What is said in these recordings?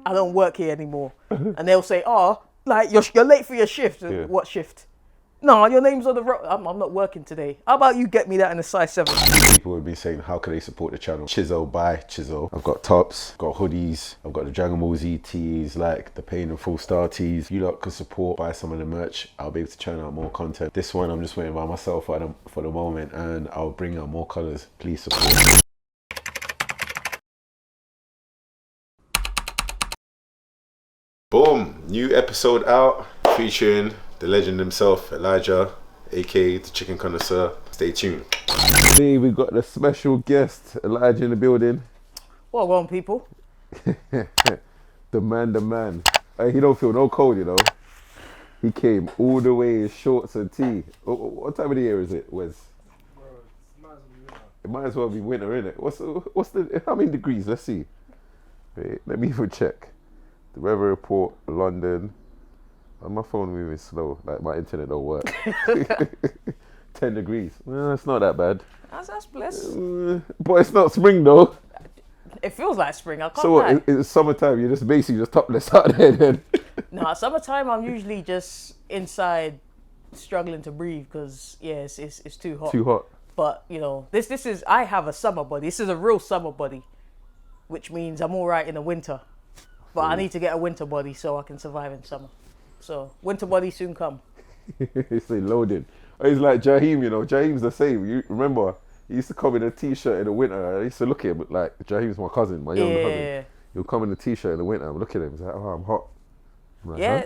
I don't work here anymore. And they'll say, oh, like you're late for your shift. Yeah. What shift? No, your name's on the road. I'm not working today. How about you get me that in a size 7? People would be saying, how can they support the channel? Chiso by Chiso. I've got tops, got hoodies, I've got the Dragon Ball Z tees, like the Pain and Full Star tees. You lot could support, buy some of the merch. I'll be able to churn out more content. This one I'm just waiting by myself for the moment, and I'll bring out more colors. Please support. Boom, new episode out featuring the legend himself, Elijah, aka the Chicken Connoisseur. Stay tuned. Today we got the special guest, Elijah, in the building. Well, go on, people. The man. He don't feel no cold, you know. He came all the way in shorts and tee. What time of the year is it, Wes? Bro, It might as well be winter, innit? What's the how many degrees? Let's see. Wait, let me even check. The weather report, London. Oh, my phone moving slow, like my internet don't work. 10 degrees. Well, it's not that bad. That's bliss. But it's not spring though. It feels like spring. I can't So lie. what, it's summertime, you're just basically just topless out there then. No, summertime I'm usually just inside struggling to breathe because it's too hot. Too hot. But you know, this is I have a summer body. This is a real summer body, which means I'm all right in the winter. But I need to get a winter body so I can survive in summer. So winter body soon come. It's loaded. It's like Jaheim, you know. Jaheim's the same. You remember? He used to come in a t-shirt in the winter. I used to look at him like Jaheim's my cousin, my younger cousin. He'll come in a t-shirt in the winter. I'm looking at him. He's like, oh, I'm hot. I'm like, Yeah,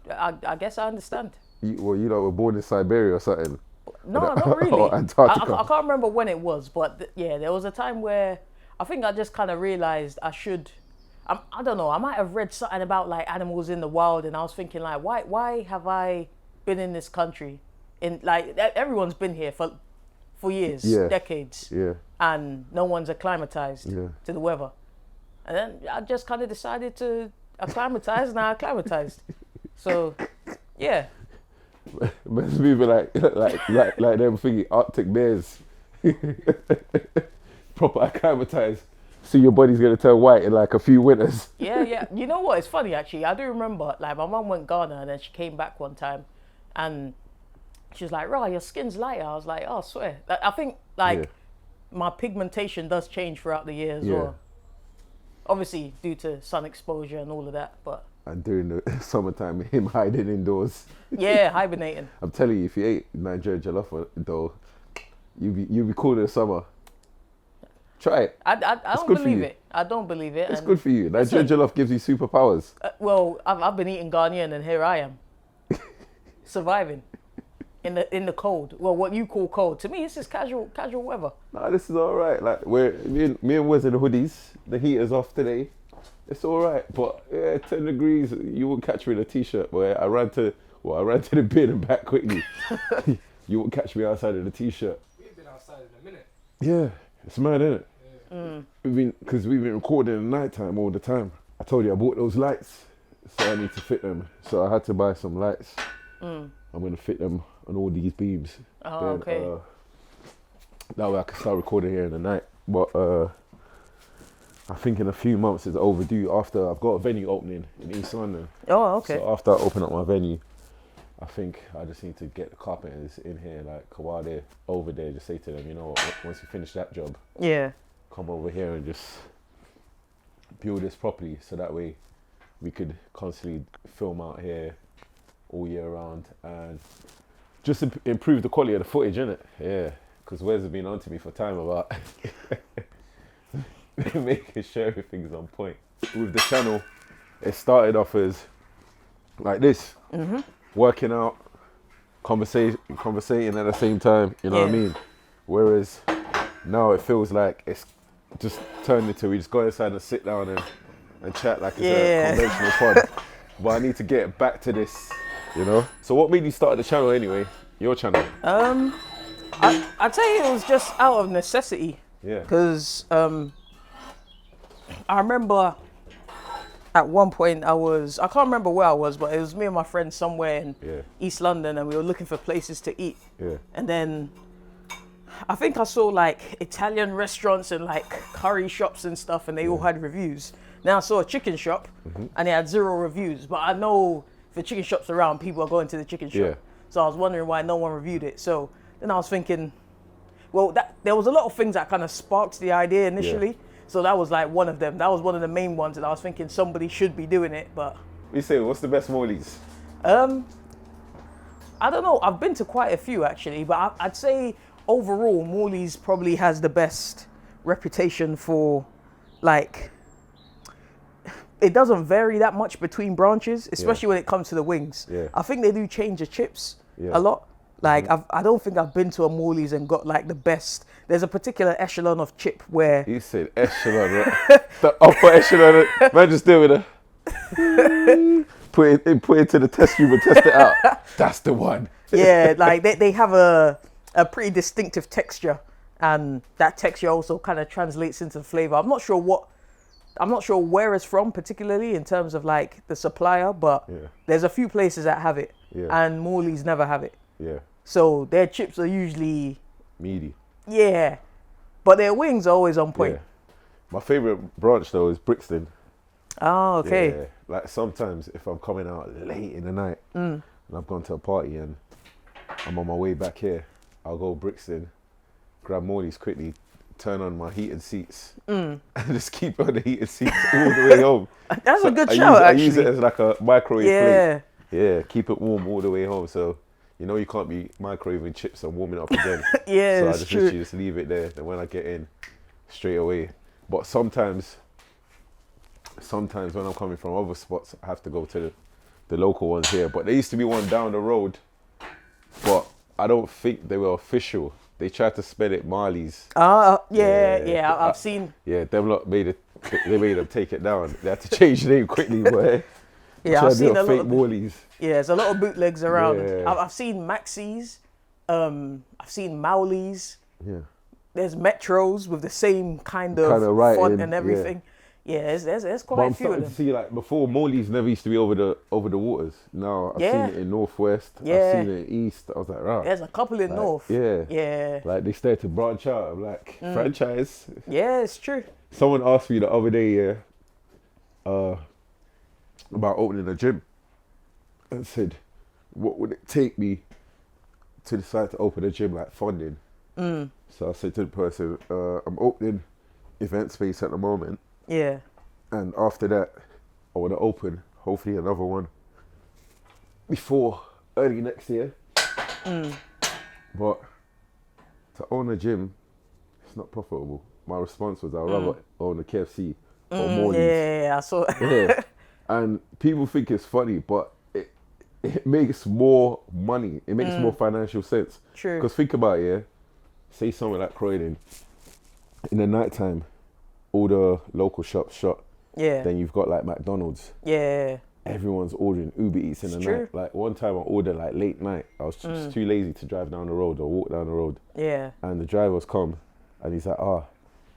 huh? I guess I understand. You know, were born in Siberia or something. No, not really. Or Antarctica. I can't remember when it was, but there was a time where I think I just kind of realized I should. I don't know. I might have read something about like animals in the wild, and I was thinking like, why have I been in this country? In like everyone's been here for years, decades, and no one's acclimatized to the weather. And then I just kind of decided to acclimatize, and I acclimatized. So, yeah. Must be like them thingy Arctic bears. Proper acclimatized. So your body's gonna turn white in like a few winters. Yeah. You know what? It's funny actually. I do remember like my mum went Ghana and then she came back one time, and she was like, "Rah, your skin's lighter." I was like, "Oh, I swear." I think like my pigmentation does change throughout the year as well. Obviously due to sun exposure and all of that, but. And during the summertime, him hiding indoors. Yeah, hibernating. I'm telling you, if you ate Nigerian jollof though, you'd be cool in the summer. Try it. I don't believe it. I don't believe it. It's good for you. Nigerian jollof gives you superpowers. Well, I've been eating Ghanaian and here I am, surviving in the cold. Well, what you call cold to me, it's just casual weather. Nah, this is all right. Like me and Wes in the hoodies. The heat is off today. It's all right, but 10 degrees. You won't catch me in a t-shirt. Boy, I ran to the bin and back quickly. You won't catch me outside in a t-shirt. We've been outside in a minute. Yeah, it's mad, isn't it? Because we've been recording in the night time all the time. I told you I bought those lights, so I need to fit them. So I had to buy some lights. I'm gonna fit them on all these beams. Oh, then, okay. That way I can start recording here in the night. But I think in a few months it's overdue. After I've got a venue opening in East London. Oh, okay. So after I open up my venue, I think I just need to get the carpenters in here, like while they're over there, just say to them, you know what, once you finish that job, come over here and just build this properly, so that way we could constantly film out here all year round and just improve the quality of the footage, innit? Yeah, because Wes has been on to me for time about making sure everything's on point. With the channel, it started off as like this, working out, conversating at the same time, you know what I mean? Whereas now it feels like it's just turned into we just go inside and sit down and chat like it's a conventional pod. But I need to get back to this, you know? So what made you start the channel anyway? Your channel? I tell you, it was just out of necessity. Yeah. Because I remember at one point I can't remember where I was, but it was me and my friend somewhere in East London, and we were looking for places to eat. Yeah. And then I think I saw like Italian restaurants and like curry shops and stuff, and they all had reviews. Then I saw a chicken shop, and it had 0 reviews. But I know if the chicken shop's around, people are going to the chicken shop. Yeah. So I was wondering why no one reviewed it. So then I was thinking, well, there was a lot of things that kind of sparked the idea initially. Yeah. So that was like one of them. That was one of the main ones, and I was thinking somebody should be doing it. But You say, what's the best Morley's? I don't know. I've been to quite a few actually, but I'd say overall, Morley's probably has the best reputation for, like, it doesn't vary that much between branches, especially when it comes to the wings. Yeah. I think they do change the chips Yeah. a lot. Like, I don't think I've been to a Morley's and got like the best. There's a particular echelon of chip where You said echelon, right? The upper echelon. Man, just do it. Put it to the test tube and test it out. That's the one. yeah, like they have a pretty distinctive texture, and that texture also kind of translates into the flavor. I'm not sure where it's from particularly in terms of like the supplier, but there's a few places that have it, and Morley's never have it. Yeah. So their chips are usually Meaty. yeah, but their wings are always on point. Yeah. My favorite branch though is Brixton. Oh, okay. Yeah. Like sometimes if I'm coming out late in the night and I've gone to a party and I'm on my way back here, I'll go Brixton, grab Morley's quickly, turn on my heated seats and just keep on the heated seats all the way home. That's a good shout, I use it as like a microwave plate. Yeah. Yeah, keep it warm all the way home. So you know you can't be microwaving chips and warming it up again. Yeah, so I it's just true. literally just leave it there. And when I get in, straight away. But sometimes when I'm coming from other spots, I have to go to the local ones here. But there used to be one down the road, but I don't think they were official. They tried to spell it Marley's. Yeah, I've seen. Yeah, them lot made them take it down. They had to change the name quickly, boy. Yeah, I've seen a lot fake of Morley's. Yeah, there's a lot of bootlegs around. Yeah. I've seen Maxis, I've seen Mowleys. Yeah. There's Metros with the same kind of writing, font and everything. Yeah, there's quite But a I'm few of starting them. to see, like, before, Morley's never used to be over the waters. Now I've Yeah. seen it in Northwest. Yeah. I've seen it in East. I was like, right. There's a couple in North. Yeah. Yeah. Like they started to branch out. I'm like, franchise. Yeah, it's true. Someone asked me the other day, about opening a gym, and said, what would it take me to decide to open a gym, like funding? So I said to the person, I'm opening event space at the moment. Yeah. And after that, I want to open, hopefully, another one before early next year. But to own a gym, it's not profitable. My response was, I'd rather own a KFC or Morley's. Yeah, I saw. Yeah. And people think it's funny, but it makes more money. It makes more financial sense. True. Because think about it, yeah? Say somewhere like Croydon, in the nighttime, all the local shops shut. Yeah. Then you've got like McDonald's. Yeah. Everyone's ordering Uber Eats in the true. night. Like one time I ordered like late night. I was just too lazy to drive down the road or walk down the road. Yeah. And the driver's come and he's like,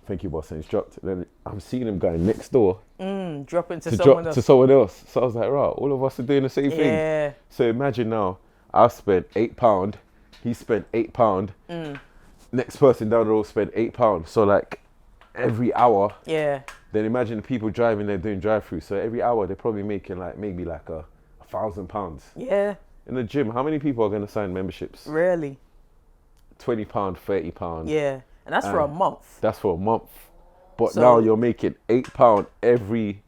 thank you, boss. And he's dropped. And then I'm seeing him going next door Dropping to to someone drop else. to someone else. So I was like, right, all of us are doing the same thing. Yeah. So imagine now, I spent £8. He spent £8. Next person down the road spent £8. So like every hour. Yeah. Then imagine the people driving there doing drive-through. So every hour they're probably making like maybe like £1,000. Yeah. In the gym, how many people are going to sign memberships? Really. £20, £30. Yeah. And that's for a month. That's for a month. But So- now you're making £8 every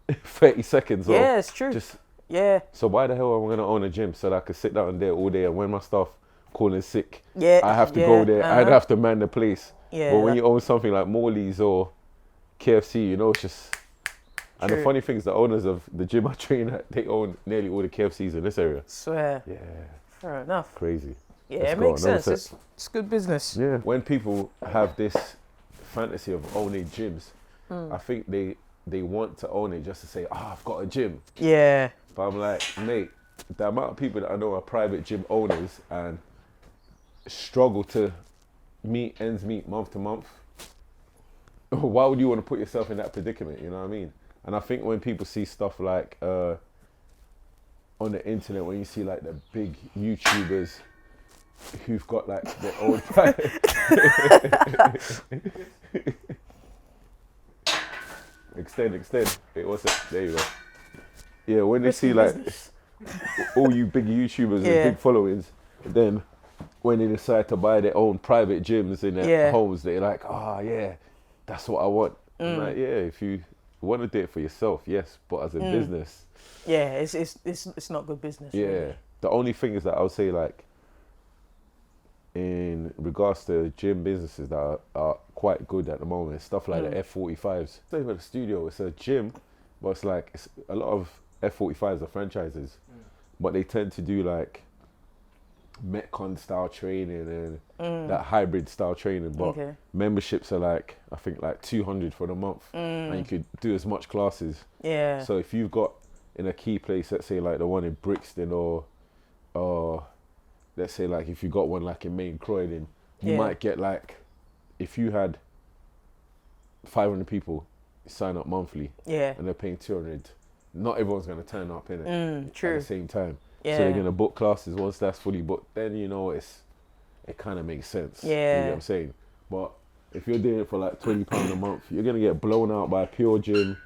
30 seconds. Yeah, it's true. Yeah. So why the hell am I going to own a gym so that I can sit down there all day and when my staff calling sick, Yeah. I have to go there. I'd have to man the place. Yeah. But when you own something like Morley's or KFC, you know, it's just... And the True. funny thing is the owners of the gym I train at, they own nearly all the KFCs in this area. Swear. Yeah, Fair enough. crazy. Yeah, Let's it go makes on, another sense. set. It's good business. Yeah. When people have this fantasy of owning gyms, I think they want to own it just to say, I've got a gym. Yeah. But I'm like, mate, the amount of people that I know are private gym owners and struggle to meet ends meet month to month, why would you want to put yourself in that predicament? You know what I mean? And I think when people see stuff like on the internet, when you see like the big YouTubers who've got like their own private extend. Wait, what's it? There you go. Yeah, when they see Business. all you big YouTubers Yeah. and big followings, then when they decide to buy their own private gyms in their homes, they're like, oh yeah, that's what I want. I'm like, yeah, if you want to do it for yourself, yes, but as a business, yeah, it's not good business. yeah. Really. The only thing is that I would say, like, in regards to gym businesses that are quite good at the moment, stuff like the F45s. It's not even a studio, it's a gym, but it's like a lot of F45s are franchises, but they tend to do like Metcon style training and that hybrid style training, but memberships are like, I think like 200 for the month, and you could do as much classes. Yeah. So if you've got in a key place, let's say like the one in Brixton, or let's say like if you got one like in Main Croydon, you might get like, if you had 500 people sign up monthly, and they're paying 200, not everyone's going to turn up in it True. at the same time. Yeah. So they're going to book classes. Once that's fully booked, then it kind of makes sense. You know what I'm saying? But if you're doing it for like £20 a month, you're going to get blown out by Pure Gym,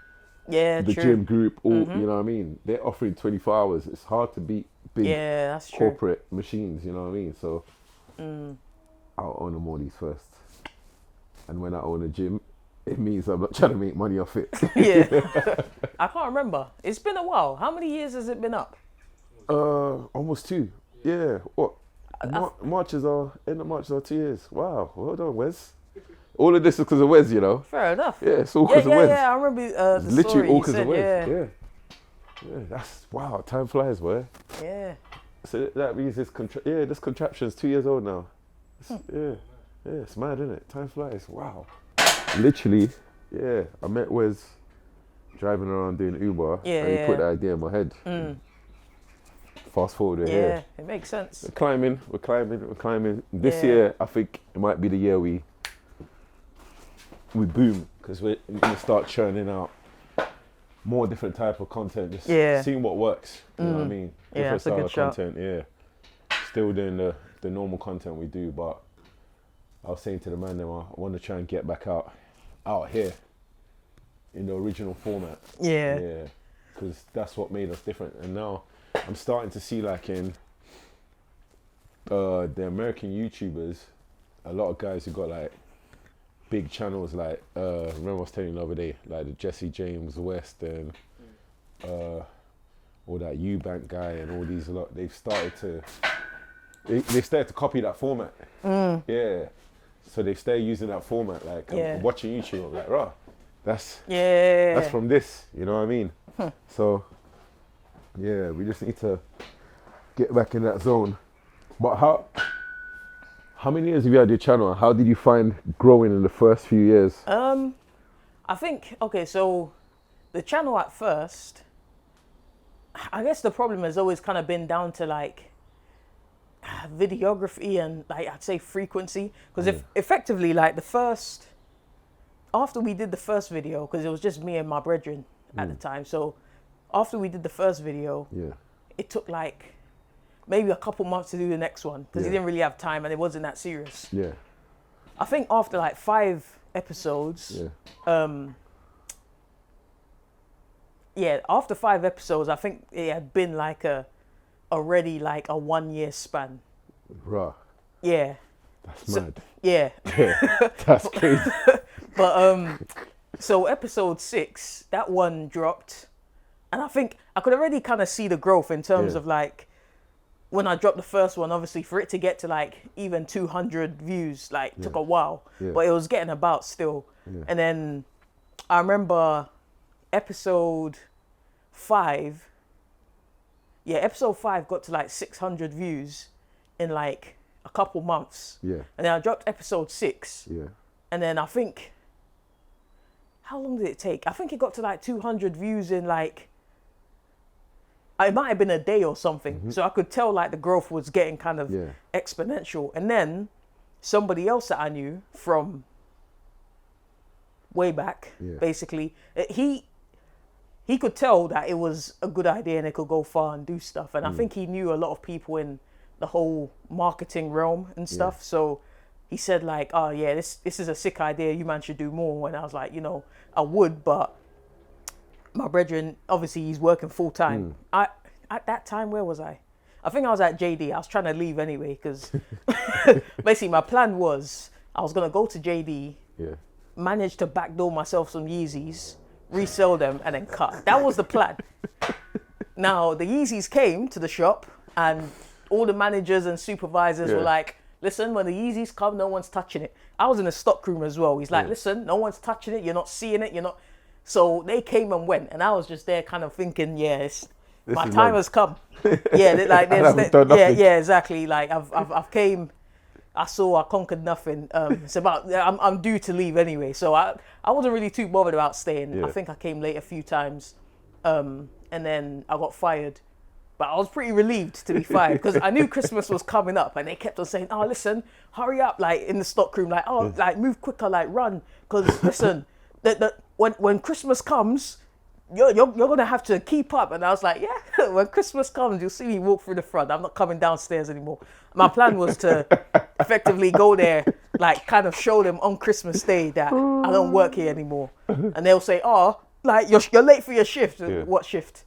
the gym group, all, you know what I mean? They're offering 24 hours. It's hard to beat big that's corporate machines, you know what I mean? So I'll own them all these first. And when I own a gym, it means I'm not trying to make money off it. I can't remember. It's been a while. How many years has it been up? Almost 2. Yeah. What? March is our end of March is our 2 years. Wow. Well done, Wes. All of this is because of Wes, you know. Fair enough. Yeah, it's all because of Wes. Yeah, I remember the literally story all you because said, of Wes. Yeah. That's wow. Time flies, boy. Yeah. So that means this contraption's 2 years old now. It's mad, isn't it? Time flies. Wow. Literally, I met Wes driving around doing Uber, and he put the idea in my head. Fast forward, we're here. It makes sense. We're climbing. This year, I think it might be the year we boom, because we're going to start churning out more different type of content, just seeing what works. You know what I mean? Different style of content. Still doing the normal content we do, but I was saying to the man, I want to try and get back out here in the original format. Yeah, because that's what made us different. And now I'm starting to see, like, in the American YouTubers, a lot of guys who got like big channels, like remember I was telling you the other day, like the Jesse James West and all that Eubank guy and all these they've started to copy that format. So they stay using that format, like I'm watching YouTube, I'm like, right, that's from this, you know what I mean? So we just need to get back in that zone. But how many years have you had your channel? How did you find growing in the first few years? I think, so the channel at first, I guess the problem has always kind of been down to like videography and like I'd say frequency, because if effectively like after we did the first video, because it was just me and my brethren at the time, so after we did the first video, it took like maybe a couple months to do the next one, because he didn't really have time and it wasn't that serious. I think after like 5 episodes, after 5 episodes, I think it had been like already like a 1 year span. Right. Yeah. That's mad. Yeah. That's crazy. But so episode 6, that one dropped, and I think I could already kind of see the growth in terms of like when I dropped the first one. Obviously, for it to get to like even 200 views, like took a while, but it was getting about still. And then I remember episode 5. Episode 5 got to like 600 views in like a couple months. And then I dropped episode 6. And then I think, how long did it take? I think it got to like 200 views in like, it might have been a day or something. So I could tell like the growth was getting kind of exponential. And then somebody else that I knew from way back, basically, he could tell that it was a good idea and it could go far and do stuff. And I think he knew a lot of people in the whole marketing realm and stuff. So he said like, oh yeah, this is a sick idea. You man should do more. And I was like, I would, but my brethren, obviously he's working full time. At that time, where was I? I think I was at JD. I was trying to leave anyway because basically my plan was I was going to go to JD, manage to backdoor myself some Yeezys, resell them and then cut. That was the plan. Now, the Yeezys came to the shop and all the managers and supervisors were like, listen, when the Yeezys come, no one's touching it. I was in the stock room as well. He's like, listen, no one's touching it. You're not seeing it. You're not. So they came and went. And I was just there kind of thinking, my time has come. Yeah, exactly. Like I've came, I saw, I conquered nothing. It's about, I'm due to leave anyway. So I wasn't really too bothered about staying. Yeah. I think I came late a few times. And then I got fired. But I was pretty relieved to be fired because I knew Christmas was coming up and they kept on saying, oh, listen, hurry up, like in the stock room, like, oh, like move quicker, like run. Because listen, when Christmas comes, you're going to have to keep up. And I was like, yeah, when Christmas comes, you'll see me walk through the front. I'm not coming downstairs anymore. My plan was to effectively go there, like kind of show them on Christmas Day that I don't work here anymore. And they'll say, oh, like you're late for your shift. Yeah. What shift?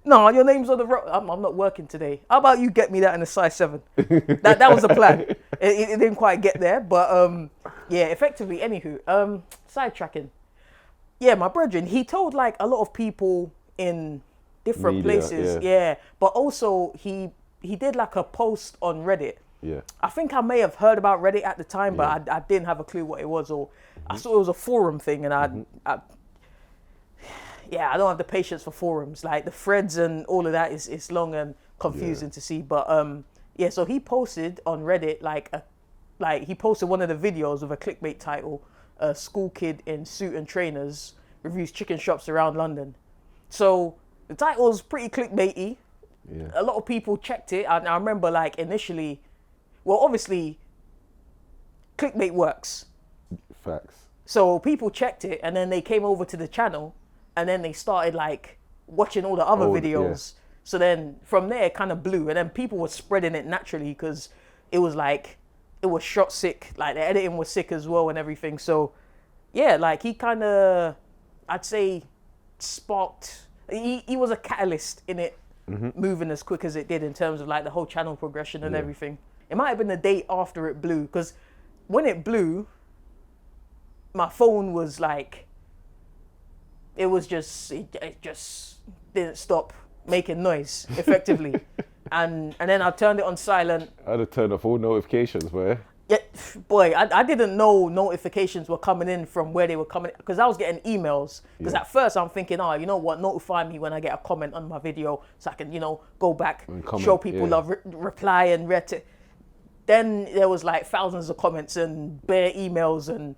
No, your name's on the road. I'm not working today. How about you get me that in a size 7? That was the plan. It didn't quite get there, but effectively, anywho, sidetracking. Yeah, my brethren, he told like a lot of people in different places. Yeah, but also he did like a post on Reddit. Yeah. I think I may have heard about Reddit at the time, but I didn't have a clue what it was, or I saw it was a forum thing, and I don't have the patience for forums. Like the threads and all of that is long and confusing to see. But so he posted on Reddit he posted one of the videos with a clickbait title, "A school kid in suit and trainers reviews chicken shops around London." So the title was pretty clickbaity. Yeah. A lot of people checked it. And I remember like initially, well, obviously, clickbait works. Facts. So people checked it and then they came over to the channel. And then they started like watching all the other videos. Yeah. So then from there it kind of blew. And then people were spreading it naturally because it was shot sick. Like the editing was sick as well and everything. So yeah, like he kind of, I'd say sparked, he was a catalyst in it moving as quick as it did in terms of like the whole channel progression and everything. It might have been the day after it blew because when it blew, my phone was like, it just didn't stop making noise effectively. and then I turned it on silent. I had to turn off all notifications, boy. Yeah, boy, I didn't know notifications were coming in from where they were coming, because I was getting emails. Because at first I'm thinking, oh, you know what, notify me when I get a comment on my video so I can, go back, show people love, reply and read. Then there was like thousands of comments and bare emails and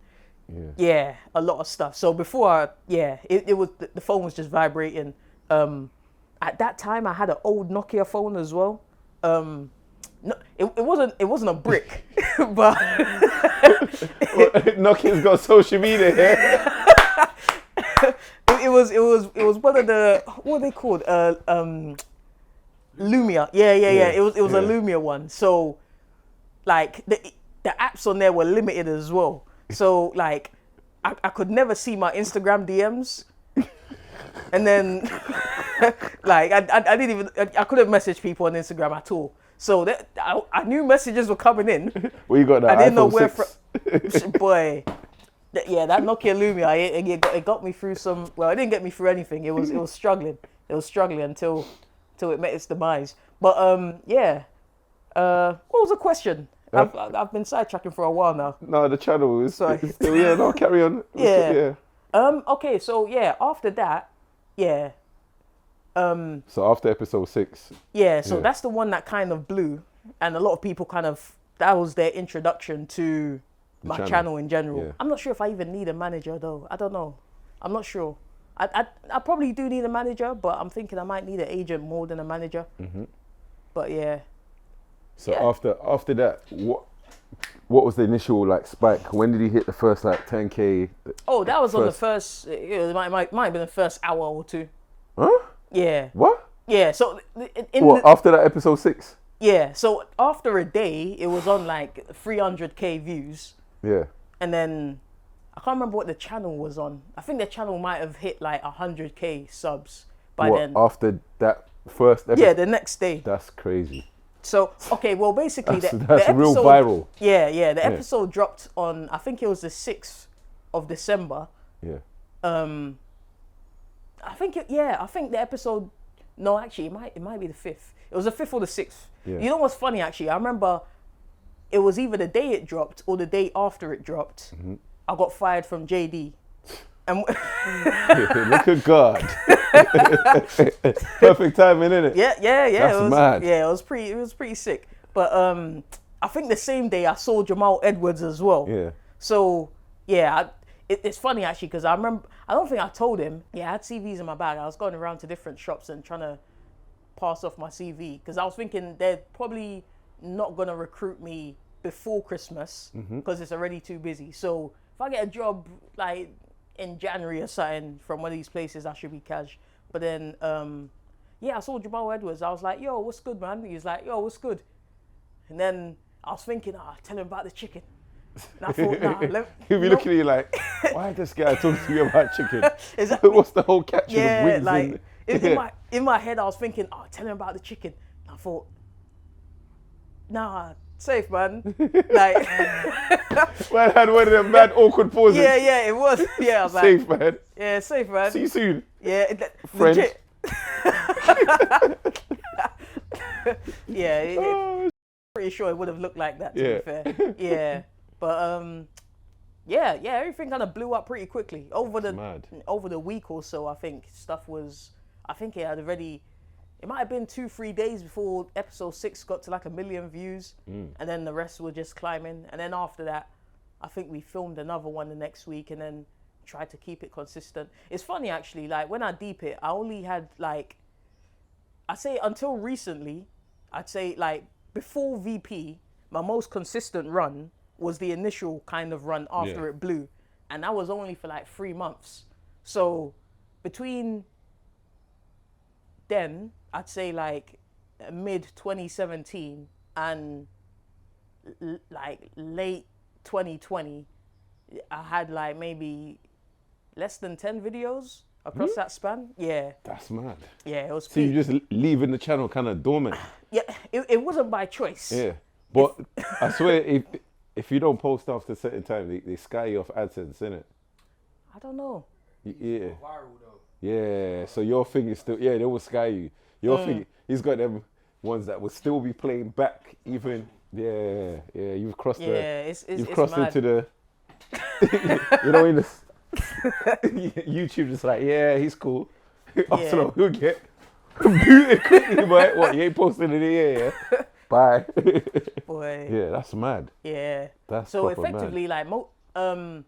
a lot of stuff. So before, it was, the phone was just vibrating. At that time, I had an old Nokia phone as well. No, it wasn't a brick, but Nokia's got social media here. it was one of the, what are they called? Lumia. Yeah. It was a Lumia one. So like the apps on there were limited as well. So like I could never see my Instagram DMs, and then like I didn't even, I couldn't message people on Instagram at all. So that I knew messages were coming in. Well, you got that. I didn't know iPhone where 6. Boy, that Nokia Lumia, it got me through some. Well, it didn't get me through anything. It was struggling. It was struggling until it met its demise. But what was the question? I've been sidetracking for a while now. No, the channel is still, no, carry on. Okay, so after that, so after episode 6. So that's the one that kind of blew, and a lot of people that was their introduction to my channel in general. Yeah. I'm not sure if I even need a manager though. I don't know. I'm not sure. I probably do need a manager, but I'm thinking I might need an agent more than a manager. Mm-hmm. But yeah. So after that, what was the initial like spike? When did he hit the first like 10K? Oh, that was on the first. It might have been the first hour or two. Huh? Yeah. What? Yeah. So after that episode 6? Yeah. So after a day, it was on like 300K views. Yeah. And then I can't remember what the channel was on. I think the channel might have hit like 100K subs by What, then. after that first episode? Yeah, the next day. That's crazy. So, okay, well, basically, That's the episode, real viral. Yeah, the episode dropped on, I think it was the 6th of December. Yeah. I think the episode, no, actually, it might be the 5th. It was the 5th or the 6th. Yeah. You know what's funny, actually? I remember it was either the day it dropped or the day after it dropped. Mm-hmm. I got fired from JD. And Look at God. Perfect timing, innit? yeah. That's it was mad. Yeah, it was pretty sick. But I think the same day I saw Jamal Edwards as well. Yeah. So yeah, it's funny actually because I remember, I don't think I told him. Yeah, I had CVs in my bag. I was going around to different shops and trying to pass off my CV because I was thinking they're probably not gonna recruit me before Christmas because it's already too busy. So if I get a job like in January or something from one of these places, I should be cash. But then, I saw Jamal Edwards. I was like, yo, what's good, man? He was like, yo, what's good? And then I was thinking, tell him about the chicken. And I thought, He'll be looking at you like, why this guy talking to me about chicken? Exactly. What's the whole catch of the wings? Like, in my head, I was thinking, tell him about the chicken. And I thought, nah, safe, man. Like, man had one of them mad awkward pauses. Yeah, it was. Yeah, I was Safe, like, man. yeah, safe, man. See you soon. Yeah, Friend. legit. Yeah, pretty sure it would have looked like that, to be fair. Yeah, but everything kind of blew up pretty quickly over the week or so. I think it had already. It might have been 2-3 days before episode 6 got to like 1 million views, and then the rest were just climbing. And then after that, I think we filmed another one the next week, and then tried to keep it consistent. It's funny actually, like when I deep it, I only had like, I'd say until recently, I'd say like before VP, my most consistent run was the initial kind of run after it blew, and that was only for like 3 months. So between then, I'd say like mid 2017 and like late 2020, I had like maybe less than 10 videos across that span. Yeah. That's mad. Yeah, it was. So you just leaving the channel kind of dormant. Yeah, it wasn't by choice. Yeah, but I swear if you don't post after a certain time, they sky you off AdSense, innit? I don't know. Yeah. Viral though. Yeah. So your thing is still, they will sky you. Your thing, he's got them ones that will still be playing back even. Yeah. You've crossed you've crossed mad. into the. You know, in the YouTube just like, he's cool. Also, he'll get booted quickly, but what, you ain't posting in the year, yeah? Bye. Boy. Yeah, that's mad. Yeah. That's so proper effectively mad. like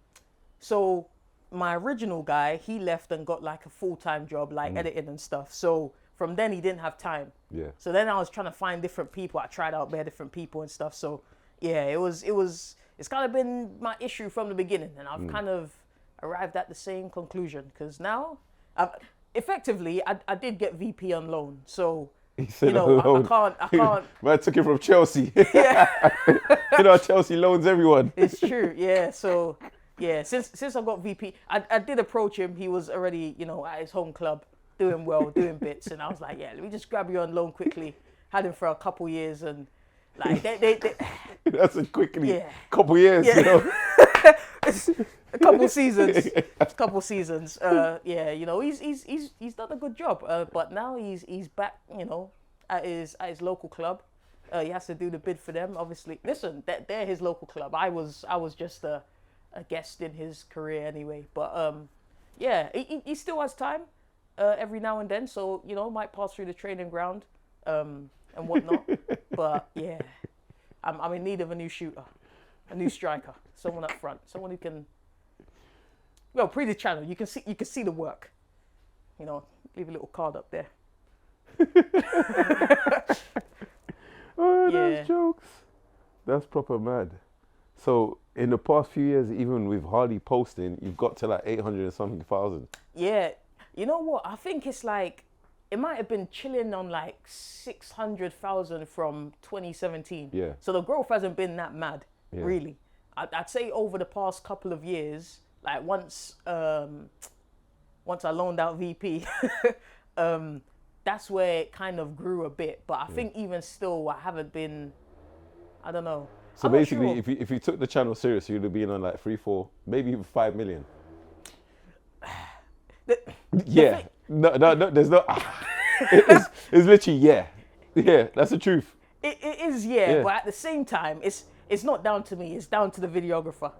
so my original guy, he left and got like a full-time job like editing and stuff. So from then he didn't have time. Yeah. So then I was trying to find different people. I tried out bare different people and stuff. So yeah, it's kind of been my issue from the beginning, and I've kind of arrived at the same conclusion because now I did get VP on loan. So I can't. Man took it from Chelsea. Yeah. You know, Chelsea loans everyone. It's true. Yeah. So yeah, since I got VP, I did approach him. He was already, at his home club, doing well, doing bits, and I was like, yeah, let me just grab you on loan quickly. Had him for a couple years, and like they That's a quickly couple years, Yeah. you know. a couple seasons. He's done a good job. But now he's back, at his local club. He has to do the bid for them. Obviously, listen, they're his local club. I was just a guest in his career anyway. But he still has time every now and then. So might pass through the training ground and whatnot. But yeah, I'm in need of a new shooter, a new striker, someone up front, someone who can. Well, pre the channel, you can see the work. Leave a little card up there. Oh, that's jokes. That's proper mad. So in the past few years, even with hardly posting, you've got to like 800 and something thousand. Yeah, you know what? I think it's like it might have been chilling on like 600,000 from 2017. Yeah. So the growth hasn't been that mad, really. I'd say over the past couple of years, like once I loaned out VP, that's where it kind of grew a bit. But I think even still, I haven't been. I don't know. So I'm not basically, sure. if you took the channel serious, you'd have been on like 3, 4, maybe even 5 million. Yeah. No. There's no. It's literally yeah. That's the truth. It is, yeah, but at the same time, it's not down to me. It's down to the videographer.